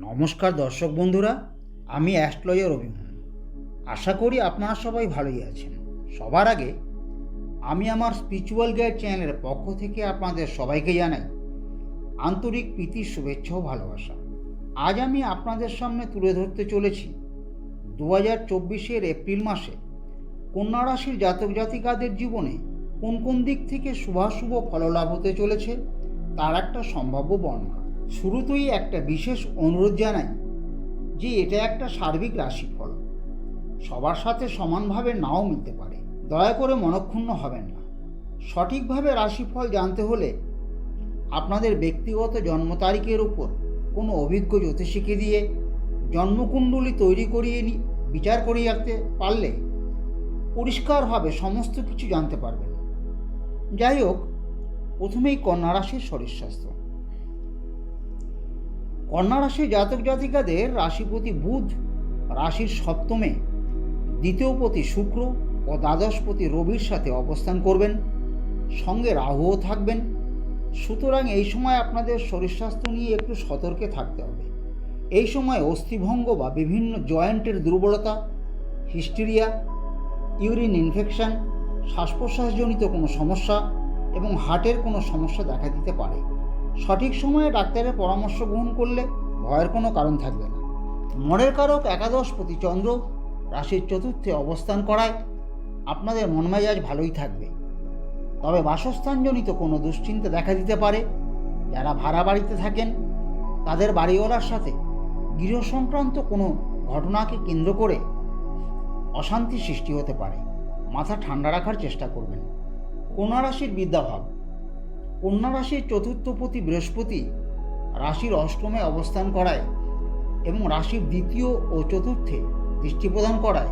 নমস্কার দর্শক বন্ধুরা, আমি অ্যাস্ট্রোলজার অভিমান। আশা করি আপনারা সবাই ভালোই আছেন। সবার আগে আমি আমার স্পিরিচুয়াল গাইড চ্যানেলের পক্ষ থেকে আপনাদের সবাইকে জানাই আন্তরিক প্রীতির শুভেচ্ছা ও ভালোবাসা। আজ আমি আপনাদের সামনে তুলে ধরতে চলেছি 2024 এপ্রিল মাসে কন্যা রাশির জাতক জাতিকাদের জীবনে কোন কোন দিক থেকে শুভাশুভ ফললাভ হতে চলেছে তার একটা সম্ভাব্য বর্ণনা। শুরুতেই একটা বিশেষ অনুরোধ জানাই যে এটা একটা সার্বিক রাশিফল, সবার সাথে সমানভাবে নাও মিলতে পারে। দয়া করে মনক্ষুণ্ণ হবেন না। সঠিকভাবে রাশিফল জানতে হলে আপনাদের ব্যক্তিগত জন্ম তারিখের উপর কোনো অভিজ্ঞ জ্যোতিষীকে দিয়ে জন্মকুণ্ডলী তৈরি করিয়ে বিচার করিয়ে রাখতে পারলে পরিষ্কারভাবে সমস্ত কিছু জানতে পারবেন। যাই হোক, প্রথমেই কন্যা রাশির শরীর স্বাস্থ্য। কন্যা রাশির জাতক জাতিকাদের রাশিপতি বুধ রাশির সপ্তমে, দ্বিতীয়পতি শুক্র ও দ্বাদশপতি রবির সাথে অবস্থান করবেন, সঙ্গে রাহুও থাকবেন। সুতরাং এই সময় আপনাদের শরীর স্বাস্থ্য নিয়ে একটু সতর্কে থাকতে হবে। এই সময় অস্থিভঙ্গ বা বিভিন্ন জয়েন্টের দুর্বলতা, হিস্টেরিয়া, ইউরিন ইনফেকশন, শ্বাস প্রশ্বাসজনিত কোনো সমস্যা এবং হার্টের কোনো সমস্যা দেখা দিতে পারে। সঠিক সময়ে ডাক্তারের পরামর্শ গ্রহণ করলে ভয়ের কোনো কারণ থাকবে না। মনের কারক একাদশপতি চন্দ্র রাশির চতুর্থে অবস্থান করায় আপনাদের মন মেজাজ ভালোই থাকবে, তবে বাসস্থানজনিত কোনো দুশ্চিন্তা দেখা দিতে পারে। যারা ভাড়া বাড়িতে থাকেন তাদের বাড়িওয়ালার সাথে গৃহ সংক্রান্ত কোনো ঘটনাকে কেন্দ্র করে অশান্তি সৃষ্টি হতে পারে। মাথা ঠান্ডা রাখার চেষ্টা করবেন। কন্যা রাশির বিদ্যাভাব। কন্যা রাশির চতুর্থপতি বৃহস্পতি রাশির অষ্টমে অবস্থান করায় এবং রাশির দ্বিতীয় ও চতুর্থে দৃষ্টি প্রদান করায়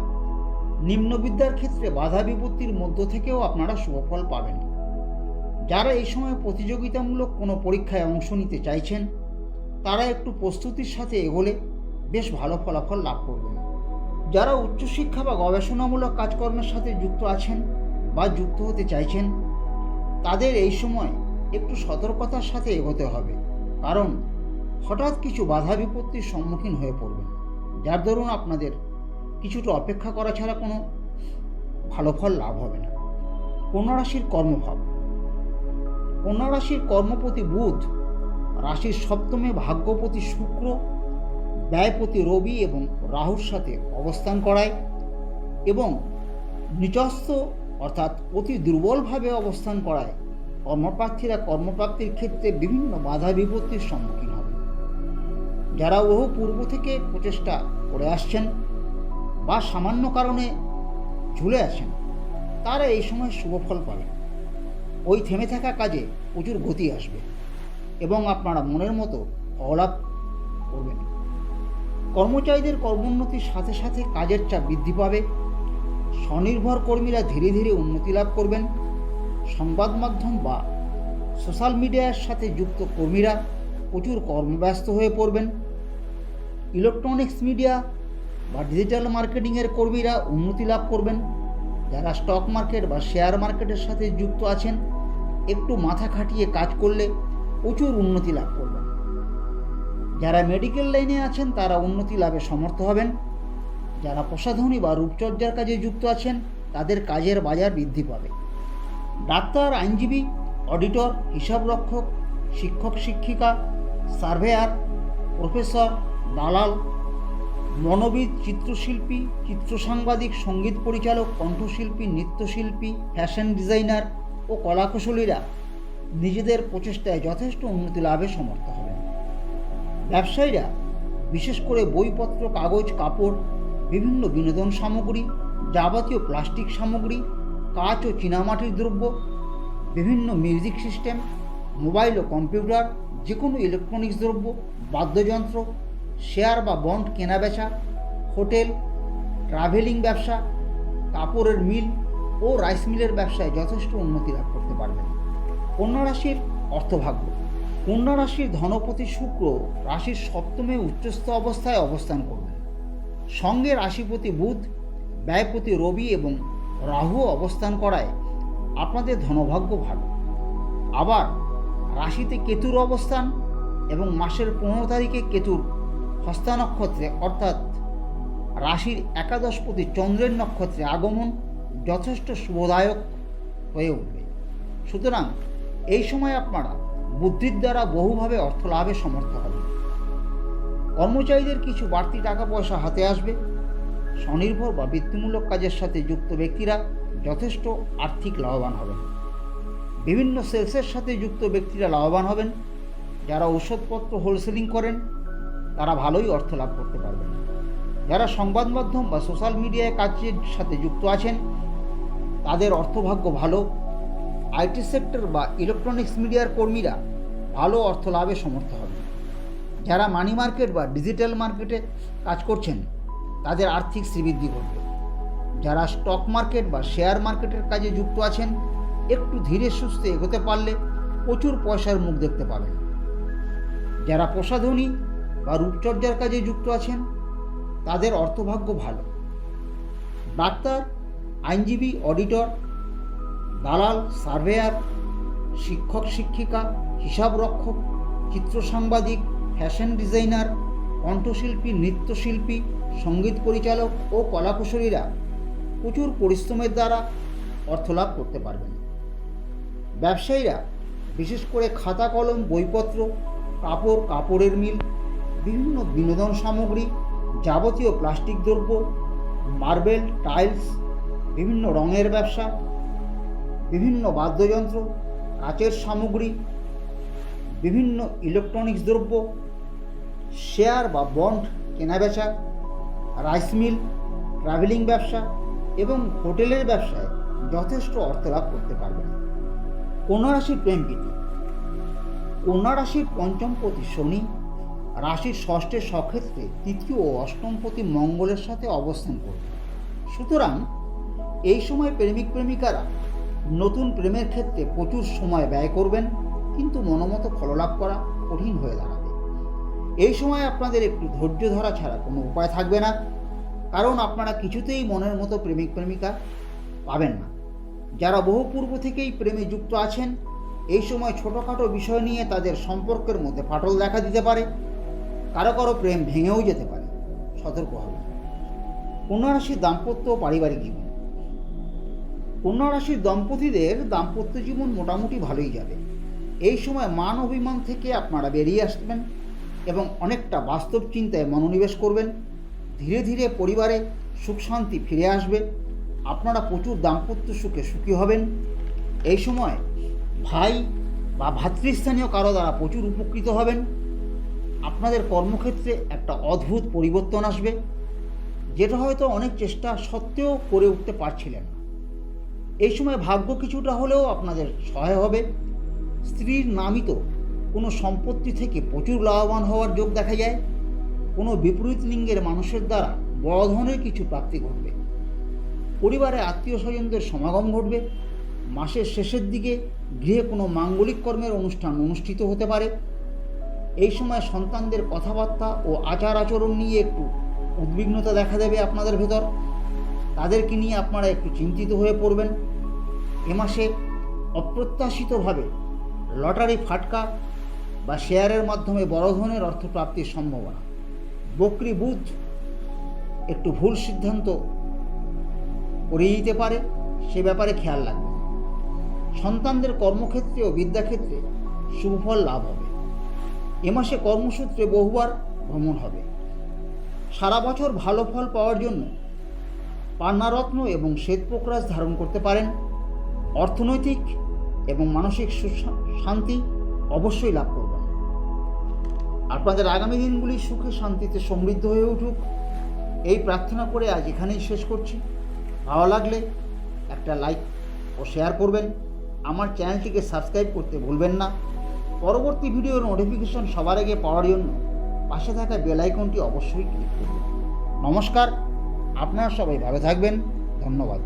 নিম্নবিদ্যার ক্ষেত্রে বাধা বিপত্তির মধ্য থেকেও আপনারা শুভফল পাবেন। যারা এই সময় প্রতিযোগিতামূলক কোনো পরীক্ষায় অংশ নিতে চাইছেন তারা একটু প্রস্তুতির সাথে এগোলে বেশ ভালো ফলাফল লাভ করবেন। যারা উচ্চশিক্ষা বা গবেষণামূলক কাজকর্মের সাথে যুক্ত আছেন বা যুক্ত হতে চাইছেন তাদের এই সময় একটু সতর্কতার সাথে এগোতে হবে, কারণ হঠাৎ কিছু বাধা বিপত্তির সম্মুখীন হয়ে পড়বেন, যার দরুন আপনাদের কিছুটা অপেক্ষা করা ছাড়া কোনো ভালো ফল লাভ হবে না। কন্যা রাশির কর্মভাব। কন্যা রাশির কর্মপতি বুধ রাশির সপ্তমে ভাগ্যপতি শুক্র, ব্যয়পতি রবি এবং রাহুর সাথে অবস্থান করায় এবং নিচস্থ অর্থাৎ অতি দুর্বলভাবে অবস্থান করায় কর্মপ্রার্থীরা কর্মপ্রাপ্তির ক্ষেত্রে বিভিন্ন বাধা বিপত্তির সম্মুখীন হবে। যারা বহু পূর্ব থেকে প্রচেষ্টা করে আসছেন বা সামান্য কারণে ঝুলে আছেন তারা এই সময় শুভফল পাবেন। ওই থেমে থাকা কাজে প্রচুর গতি আসবে এবং আপনারা মনের মতো ফলালাভ করবেন। কর্মচারীদের কর্মোন্নতির সাথে সাথে কাজের চাপ বৃদ্ধি পাবে। স্বনির্ভর কর্মীরা ধীরে ধীরে উন্নতি লাভ করবেন। সংবাদ মাধ্যম বা সোশ্যাল মিডিয়ার সাথে যুক্ত কর্মীরা প্রচুর কর্মব্যস্ত হয়ে পড়বেন। ইলেকট্রনিক্স মিডিয়া বা ডিজিটাল মার্কেটিংয়ের কর্মীরা উন্নতি লাভ করবেন। যারা স্টক মার্কেট বা শেয়ার মার্কেটের সাথে যুক্ত আছেন একটু মাথা খাটিয়ে কাজ করলে প্রচুর উন্নতি লাভ করবেন। যারা মেডিকেল লাইনে আছেন তারা উন্নতি লাভে সমর্থ হবেন। যারা প্রসাধনী বা রূপচর্চার কাজে যুক্ত আছেন তাদের কাজের বাজার বৃদ্ধি পাবে। ডাক্তার, আইনজীবী, অডিটর, হিসাবরক্ষক, শিক্ষক শিক্ষিকা, সার্ভেয়ার, প্রফেসর, দালাল, মনোবিদ, চিত্রশিল্পী, চিত্রসাংবাদিক, সঙ্গীত পরিচালক, কণ্ঠশিল্পী, নৃত্যশিল্পী, ফ্যাশন ডিজাইনার ও কলাকুশলীরা নিজেদের প্রচেষ্টায় যথেষ্ট উন্নতি লাভে সমর্থ হবেন। ব্যবসায়ীরা বিশেষ করে বইপত্র, কাগজ, কাপড়, বিভিন্ন বিনোদন সামগ্রী, যাবতীয় প্লাস্টিক সামগ্রী, কাঁচ ও চীনামাটির দ্রব্য, বিভিন্ন মিউজিক সিস্টেম, মোবাইল ও কম্পিউটার, যে কোনো ইলেকট্রনিক্স দ্রব্য, বাদ্যযন্ত্র, শেয়ার বা বন্ড কেনাবেচা, হোটেল, ট্রাভেলিং ব্যবসা, কাপড়ের মিল ও রাইস মিলের ব্যবসায় যথেষ্ট উন্নতি লাভ করতে পারবেন। কন্যা রাশির অর্থভাগ্য। কন্যা রাশির ধনপতি শুক্র রাশির সপ্তমে উচ্চস্থ অবস্থায় অবস্থান করবেন, সঙ্গে রাশিপতি বুধ, ব্যয়পতি রবি এবং রাহু অবস্থান করায় আপনাদের ধনভাগ্য ভালো। আবার রাশিতে কেতুর অবস্থান এবং মাসের 15 তারিখে কেতুর হস্তা নক্ষত্রে অর্থাৎ রাশির একাদশপতি চন্দ্রের নক্ষত্রে আগমন যথেষ্ট শুভদায়ক হয়ে উঠবে। সুতরাং এই সময় আপনারা বুদ্ধির দ্বারা বহুভাবে অর্থ লাভে সমর্থ হবেন। কর্মচারীদের কিছু বাড়তি টাকা পয়সা হাতে আসবে। স্বনির্ভর বা বৃত্তিমূলক কাজের সাথে যুক্ত ব্যক্তিরা যথেষ্ট আর্থিক লাভবান হবেন। বিভিন্ন সেলসের সাথে যুক্ত ব্যক্তিরা লাভবান হবেন। যারা ওষুধপত্র হোলসেলিং করেন তারা ভালোই অর্থ লাভ করতে পারবেন। যারা সংবাদ মাধ্যম বা সোশ্যাল মিডিয়ায় কাজের সাথে যুক্ত আছেন তাদের অর্থভাগ্য ভালো। আইটি সেক্টর বা ইলেকট্রনিক্স মিডিয়ার কর্মীরা ভালো অর্থ লাভে সমর্থ হবেন। যারা মানি মার্কেট বা ডিজিটাল মার্কেটে কাজ করছেন তাদের আর্থিক শ্রীবৃদ্ধি ঘটবে। যারা স্টক মার্কেট বা শেয়ার মার্কেটের কাজে যুক্ত আছেন একটু ধীরে সুস্থে এগোতে পারলে প্রচুর পয়সার মুখ দেখতে পাবেন। যারা প্রসাধনী বা রূপচর্চার কাজে যুক্ত আছেন তাদের অর্থভাগ্য ভালো। ডাক্তার, আইনজীবী, অডিটর, দালাল, সার্ভেয়ার, শিক্ষক শিক্ষিকা, হিসাবরক্ষক, চিত্র সাংবাদিক, ফ্যাশন ডিজাইনার, কণ্ঠশিল্পী, নৃত্যশিল্পী, সঙ্গীত পরিচালক ও কলাকুশলীরা প্রচুর পরিশ্রমের দ্বারা অর্থলাভ করতে পারবেন। ব্যবসায়ীরা বিশেষ করে খাতা কলম, বইপত্র, কাপড়ের মিল, বিভিন্ন বিনোদন সামগ্রী, যাবতীয় প্লাস্টিক দ্রব্য, মার্বেল, টাইলস, বিভিন্ন রঙের ব্যবসা, বিভিন্ন বাদ্যযন্ত্র, কাচের সামগ্রী, বিভিন্ন ইলেকট্রনিক্স দ্রব্য, শেয়ার বা বন্ড কেনাবেচা, রাইস মিল, ট্রাভেলিং ব্যবসা এবং হোটেলের ব্যবসায় যথেষ্ট অর্থ লাভ করতে পারবেন। কন্যা রাশির প্রেম প্রীতি। কন্যা রাশির পঞ্চমপতি শনি রাশির ষষ্ঠের স্বক্ষেত্রে তৃতীয় ও অষ্টমপতি মঙ্গলের সাথে অবস্থান করবে। সুতরাং এই সময় প্রেমিক প্রেমিকারা নতুন প্রেমের ক্ষেত্রে প্রচুর সময় ব্যয় করবেন, কিন্তু মনোমতো ফললাভ করা কঠিন হয়ে দাঁড়াবে। এই সময় আপনাদের একটু ধৈর্য ধরা ছাড়া কোনো উপায় থাকবে না, কারণ আপনারা কিছুতেই মনের মতো প্রেমিক প্রেমিকা পাবেন না। যারা বহু পূর্ব থেকেই প্রেমে যুক্ত আছেন এই সময় ছোটোখাটো বিষয় নিয়ে তাদের সম্পর্কের মধ্যে ফাটল দেখা দিতে পারে। কারো কারো প্রেম ভেঙেও যেতে পারে, সতর্ক হবেন। কন্যা রাশির দাম্পত্য ও পারিবারিক জীবন। কন্যা রাশির দম্পতিদের দাম্পত্য জীবন মোটামুটি ভালোই যাবে। এই সময় মান অভিমান থেকে আপনারা বেরিয়ে আসবেন এবং অনেকটা বাস্তব চিন্তায় মনোনিবেশ করবেন। ধীরে ধীরে পরিবারে সুখ শান্তি ফিরে আসবে। আপনারা প্রচুর দাম্পত্য সুখে সুখী হবেন। এই সময় ভাই বা ভাতৃস্থানীয় কারো দ্বারা প্রচুর উপকৃত হবেন। আপনাদের কর্মক্ষেত্রে একটা অদ্ভুত পরিবর্তন আসবে, যেটা হয়তো অনেক চেষ্টা সত্ত্বেও করে উঠতে পারছিলেন না। এই সময় ভাগ্য কিছুটা হলেও আপনাদের সহায় হবে। স্ত্রীর নামিত কোনো সম্পত্তি থেকে প্রচুর লাভবান হওয়ার যোগ দেখা যায়। কোনো বিপরীত লিঙ্গের মানুষের দ্বারা বড় ধরনের কিছু প্রাপ্তি ঘটবে। পরিবারে আত্মীয় স্বজনদের সমাগম ঘটবে। মাসের শেষের দিকে গৃহে কোনো মাঙ্গলিক কর্মের অনুষ্ঠান অনুষ্ঠিত হতে পারে। এই সময় সন্তানদের কথাবার্তা ও আচার আচরণ নিয়ে একটু উদ্বিগ্নতা দেখা দেবে আপনাদের ভেতর। তাদেরকে নিয়ে আপনারা একটু চিন্তিত হয়ে পড়বেন। এ মাসে অপ্রত্যাশিতভাবে লটারি ফাটকা বা শেয়ারের মাধ্যমে বড় ধরনের অর্থপ্রাপ্তির সম্ভাবনা। বক্রী বুধ একটু ভুল সিদ্ধান্ত করিয়ে দিতে পারে, সে ব্যাপারে খেয়াল রাখবেন। সন্তানদের কর্মক্ষেত্রে ও বিদ্যাক্ষেত্রে শুভফল লাভ হবে। এ মাসে কর্মসূত্রে বহুবার ভ্রমণ হবে। সারা বছর ভালো ফল পাওয়ার জন্য পান্নারত্ন এবং শ্বেতপোকরাজ ধারণ করতে পারেন। অর্থনৈতিক এবং মানসিক শান্তি অবশ্যই লাভ করবেন। আপনাদের আগামী দিনগুলি সুখে শান্তিতে সমৃদ্ধ হয়ে উঠুক, এই প্রার্থনা করে আজ এখানেই শেষ করছি। ভালো লাগলে একটা লাইক ও শেয়ার করবেন। আমার চ্যানেলটিকে সাবস্ক্রাইব করতে ভুলবেন না। পরবর্তী ভিডিওর নোটিফিকেশন সবার আগে পাওয়ার জন্য পাশে থাকা বেল আইকনটি অবশ্যই ক্লিক করবেন। নমস্কার, আপনারা সবাই ভালো থাকবেন। ধন্যবাদ।